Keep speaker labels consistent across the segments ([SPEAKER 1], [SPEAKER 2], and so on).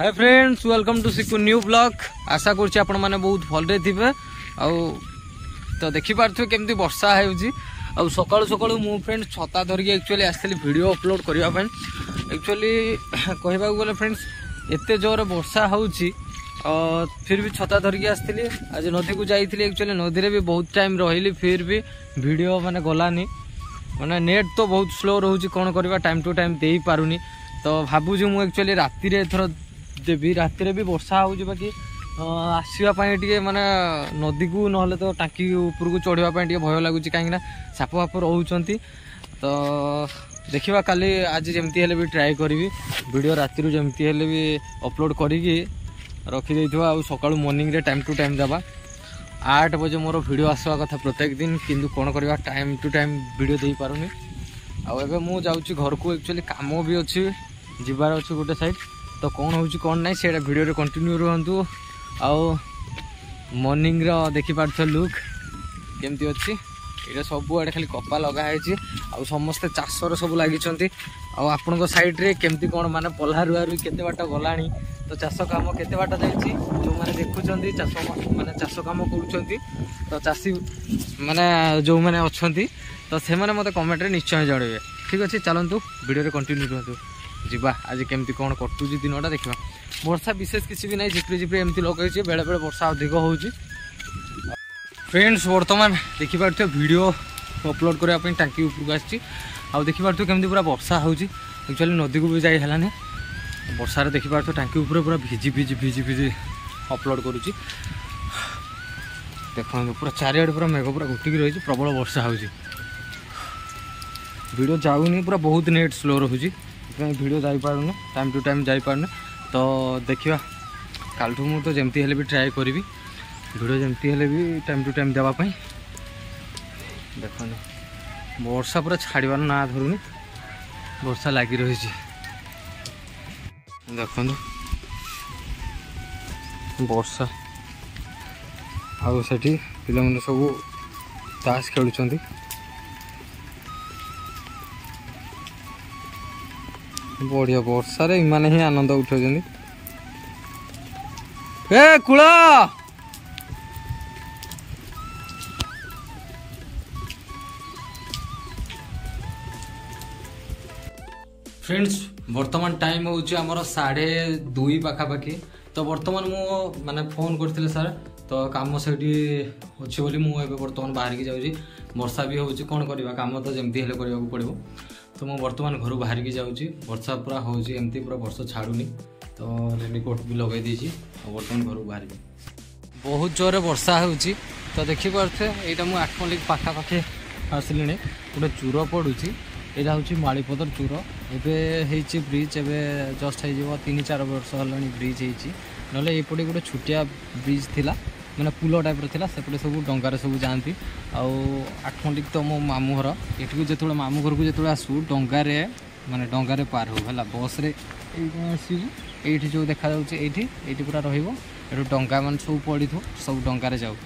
[SPEAKER 1] Hi friends, welcome to सिकु new blog. आशा करछि आपण माने बहुत भलरे थिबे। तो देखि पारथु केमती वर्षा हेउजी। सकाळु सकाळु मु फ्रेंड्स छता धरिके एक्चुअली आस्थिली वीडियो अपलोड करिया पय। एक्चुअली कहबा गले फ्रेंड्स एते जोर वर्षा होउची, फिर भी छता धरिके आस्थिली। आज नदी को जाइथिली, एक्चुअली नदी रे भी बहुत टाइम रहिली, फिर भी वीडियो माने गलानी। माने नेट तो बहुत स्लो रहउची, कोन करबा टाइम टू टाइम देई पारुनी। तो भाबु जे मु एक्चुअली राति रे एथरो देवी। राति रे भी वर्षा होउची, बाकी आसीबा पय टिके माने नदी को नहले तो टांकी ऊपर को चढ़िबा पय टिके भय लागुची, काहे ना साप फाप रहउचंती। तो देखिबा काली आज जेमती हेले भी ट्राई करबी वीडियो राति रो जेमती हेले भी अपलोड करिकी रखी देइथवा। आ सकाळु मॉर्निंग रे टाइम टू टाइम जाबा। 8 बजे मोर वीडियो आसवा कथा प्रत्येक दिन, किंतु कोन करबा टाइम टू टाइम वीडियो देई पारुनी। आ एबे मु जाउची घर को, एक्चुअली काम भी अछि, जिबार अछि गोटे साइड। तो कौन होउची कौन नहीं से वीडियो रे कंटिन्यू रहंतु। आउ मॉर्निंग रो देखि पारथ लुक केमती अछि। एटा सब आडे खाली कपा लगा है, आ समस्त चाषर सब लागि छंती। आ आपन को साइड रे केमती कोन माने पल्हा रुआ रुई केते बाटा गलानी, तो चाष काम केते बाटा जाईची, जो माने देखुचंती चाष माने चाष काम करूचंती। तो चासी माने जो माने अछंती, तो से माने मते कमेंट रे निश्चय जणेबे। ठीक अछि, चलंतु वीडियो रे कंटिन्यू रहंतु। जीवा आज केमती कौन कटुची दिनटा देखा। वर्षा विशेष किसी भी नहीं, झिपरी झिपरी एमती लगे, बेले बेले वर्षा अधिक होउची। फ्रेंड्स वर्तमान देखि पारथो वीडियो अपलोड करने टांकी ऊपर को आछि। आ देखि पारथो केमती पूरा वर्षा होउची। एक्चुअली नदी को भी जाई हलाने, वर्षा रे देखि पारथो टांकी ऊपर पूरा भिजी भिजी भिजी भिजी अपलोड करूची। देखो पूरा चारिआडे पूरा मेघ पूरा घुटिकी रही, प्रबल वर्षा होउची। वीडियो जाउनी, पूरा बहुत नेट स्लो रहुची, वीडियो जाई पारुने, टाइम टू टाइम जाई पारुने। तो देखिबा कालठू मु तो जेमती हेले भी ट्राई करी वीडियो जेमती हेले भी टाइम टू टाइम देवा पई। देखो वर्षा पूरा छाड़बार ना धरुनी, वर्षा लगी रही। देखो वर्षा आउ सेठी पिला मन सब ताश खेलुचंती। बढ़िया वर्षा रे इमाने ही आनंद उठाउछंती। ए कुला फ्रेंड्स वर्तमान टाइम होउची हमर 2:30 पाखापाखी। तो वर्तमान मु माने फोन करथिले सर, तो काम सेठी अछि बोली मु एबे वर्तमान बाहर की जाउची। वर्षा भी होउची, कोन करबा काम तो जेमती हेले करबा को पड़िबो। तो मु वर्तमान घर बाहर की जाउची। वर्षा पूरा होउची, एमती पूरा वर्षा छाड़ुनी। तो रेनकोट भी लगाई देछि, वर्तमान घर बाहर की बहुत जोरे वर्षा होउची। तो देखि पारथे एटा मु 8 मलिक पाखापाखी आसलिनी। गोटे चूर पड़ुची, एटा होउची मालीपदर चूर। एबे हेची ब्रिज, एबे जस्ट हे जीवो 3-4 वर्ष हलानी ब्रिज हेची। नले एपटे गोटे छुटिया ब्रिज थिला, माने पुल टाइप रो थिला, सेपटे सब डंगारे सब जानती। आउ 8 मलिक तो मो मामू घर एठी जेतुळे मामू घर को जेतुळे आसु डंगारे, माने डंगारे पार हो हला। बस रे आसीबु, एठी जो देखा जाउची एठी पूरा रहिबो। एठु डंगा मान सब पड़िथो, सब डंगारे जाऊ।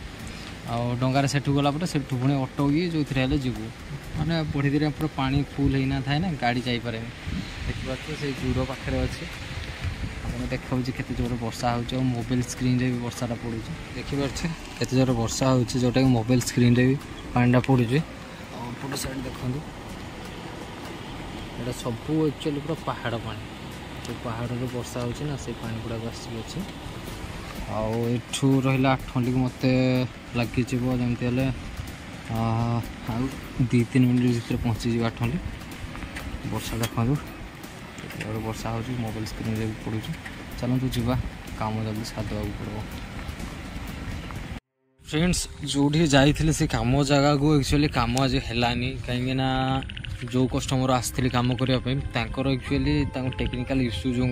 [SPEAKER 1] आउ डंगारे सेठु गला परे सेठु पुणी ऑटो की जो थिरे हेले जीवु। माने पढ़ी दिरे पूरा पानी फुल हेना थाए ना, गाड़ी जाई पारे। देखि पाछो से जूरो पाखरे अछि। आपण देखाउची केते जोर वर्षा होउची। मोबाइल स्क्रीन रे भी वर्षाटा पड़ुची। देखि पाछो केते जोर वर्षा होउची, जोटा कि मोबाइल स्क्रीन रे भी पानीटा पड़ुची। आ फोटो साइड देखंतु, एटा सब एक्चुअली पूरा पहाड़ पानी, जो पहाड़ रे वर्षा होउची ना, से पानी गुडा आसी अछि। आउ एठू रहिला 8 मलिक मते लागि जेबो जेमति हेले 2-3 मिनट भीतर पहुँची जी 8 मलिक। वर्षा देखो वर्षा हो, मोबाइल स्क्रीन रे पड़ू। चलतु जीवा काम जल्दी साधवा पड़ो। फ्रेंड्स जो जाइए से काम जगह को एक्चुअली काम आज हेलानी, कहीं ना जो कस्टमर आसते काम करने एक्चुअली टेक्निकल इश्यू जो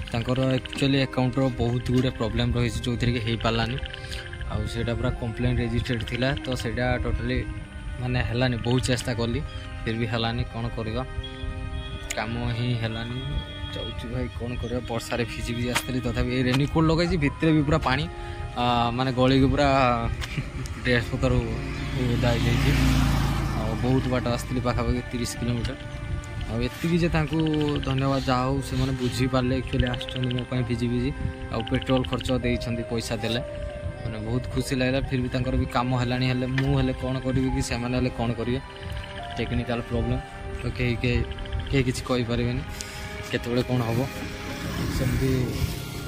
[SPEAKER 1] एक्चुअली अकाउंट बहुत गुड़े प्रॉब्लम रही जो थी हो पारानी। आटा पूरा कंप्लेन रेजिस्टर्ड थिला, तो सेटा टोटली माने हेलानी। बहुत चेष्टा कली फिर भी हेलानी, कौन करवा काम ही हेलानी। जाऊँ भाई कौन करवा, वर्षा रे भिजी भिजी आसती। तथापि रेनिकोट लगाई भितर भी पूरा पानी माने गली पूरा ड्रेस पतर ओदा हो। बहुत बाट आसती, पाखापाखि 30 किलोमीटर। आती जे धन्यवाद जहाँ हो से बुझीपारे एक्चुअली आसमें भिजी भिजी आउ पेट्रोल खर्च देते पैसा देले मैंने बहुत खुशी लगे फिर भी भी कम है मुझे कौन करी कि से कौन करेंगे टेक्निकल प्रोब्लेम तो कहीं किसी कहींपारे केत कौन हम सेमती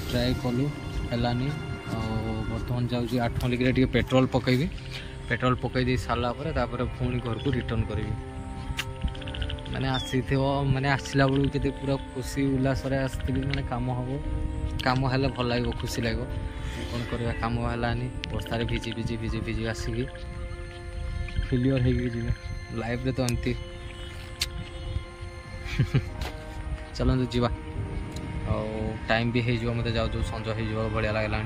[SPEAKER 1] ट्राए कलु है बर्तमान जाऊँगी 8 मल्लिक पेट्रोल पकईबी पेट्रोल पकई दे सारा पुणी घर को रिटर्न करी मैंने आसी मैंने आसला बेलू के पूरा खुशी उल्लास आसती मैंने कम है भल लगे खुशी लगे कौन करवा कम है बर्षार भिजी भिजी भिजी भिजी आसिकी फेलियर हो लाइफ रे तो एमती चलते जीवा टाइम भी हो मत जाऊ संज हो भाया लगला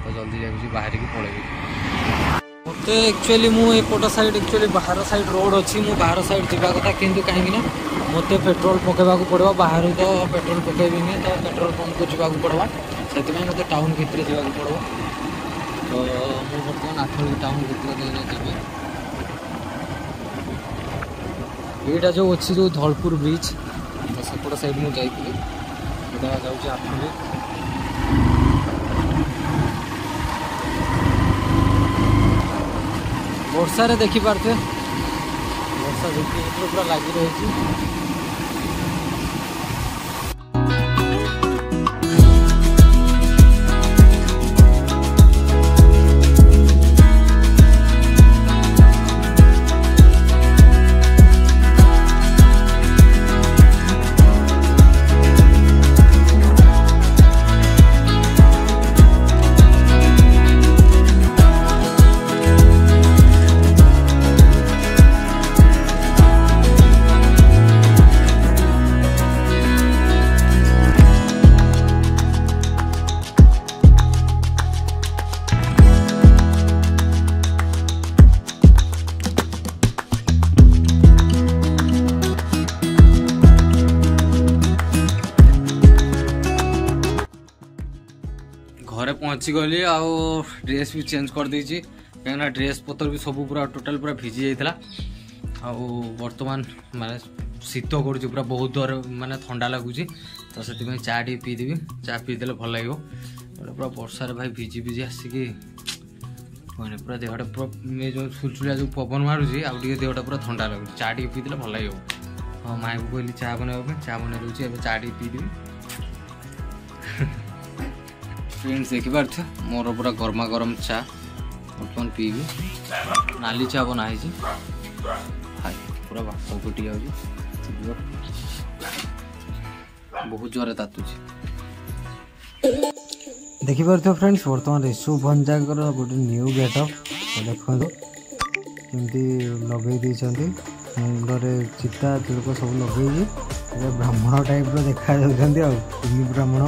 [SPEAKER 1] तो जल्दी जाऊँगी बाहर की पलैबी मत एक्चुअली मुझे साइड एक्चुअली बाहर साइड रोड अच्छी मु बाहर साइड जावा कथा किंतु कहीं मत पेट्रोल पकेबा पड़ो बाहर तो पेट्रोल पकेबी तो पेट्रोल पंप को जावाक पड़वा से मत टाउन भितर जावाक पड़ो तो मुझे बर्तमान 8 मल्लिक टाउन भितर यहाँ जो अच्छी जो धौलपुर ब्रिज तो सेपट साइड मुझे जाऊँगी 8 मल्लिक वर्षा रे देखी पार्थे वर्षा पूरा लगी रही घरे पहुँची गली आउ ड्रेस भी चेंज कर देछि कहीं ड्रेस पतर भी सब पूरा टोटाल पूरा भिजी जाता आउ बर्तमान माने शीत कर पूरा बहुत दर माने ठंडा लगुच तो से चा टी पीदेवी चा पीदे भल लगे पूरा वर्षार भाई भिजी भिजी आसिकी कहने पूरा देहटा पूरा जो सुलचुलिया जो पवन मारूँ आउ देहटा पूरा ठंडा लगुच चा टी पीदे भल लगे हाँ माँ को कहली चा बनवा चा बन दूसरी ए चा टी पीदेवी फ्रेंड्स देखिपारे मोर पूरा गर्मा गरम चा बर्तमान पीबी नाली चा बनाई हाय पूरा बाप फुटी जाऊँ बहुत जोर तातुची देखिपारे फ्रेंड्स बर्तमान ऋषु भंजाकर गोटे न्यू गेटअप देखो केमती लगे मुंडे चिता तिलक सब लगे ब्राह्मण टाइप देखा जाऊँ ब्राह्मण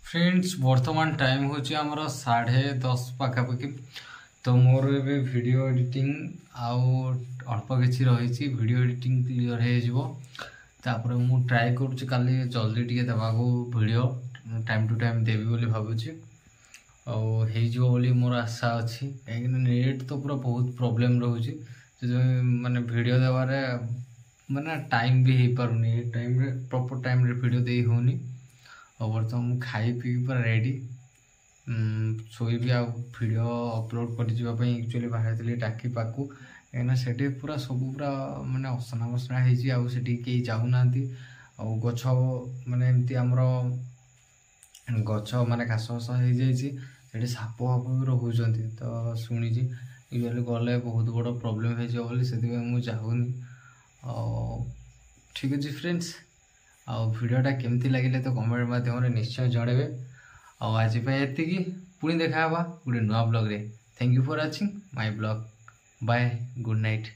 [SPEAKER 1] फ्रेंड्स वर्तमान टाइम होची हमर 10:30 पाखापाखि तो मोर ए वीडियो एडिटिंग आउ अल्प किसी रही वीडियो एडिटिंग क्लियर हो तापर मु ट्राए करुँच काली जल्दी टे देवाक वीडियो टाइम टू टाइम देवी बोली भावुची बोली मोर आशा अच्छी कहीं नेट तो पूरा बहुत प्रोब्लेम रोचे माने वीडियो देवारे माने टाइम भी हो पारुनी टाइम रे प्रॉपर टाइम रे वीडियो दे होनी और बर्तमान मुझे खाई पी पूरा रेडी शोबी आ वीडियो अपलोड करने एक्चुअली बाहर टाकी पाकू कहीं से पूरा सब पूरा माने असना बसना होती कहीं जाऊना गच माने एमती आमर गच माने घास घास हो जाए साप फाप भी रोचे तो शुणी यूजुअली गले बहुत बड़ प्रोब्लेम हो चाहूनी ठीक अच्छे फ्रेंड्स आउ वीडियोटा केमती लगे तो कमेंट माध्यम निश्चय जनइबे आज ये पुणी देखा गोटे नुआ ब्लॉग रे thank you for watching my blog bye good night.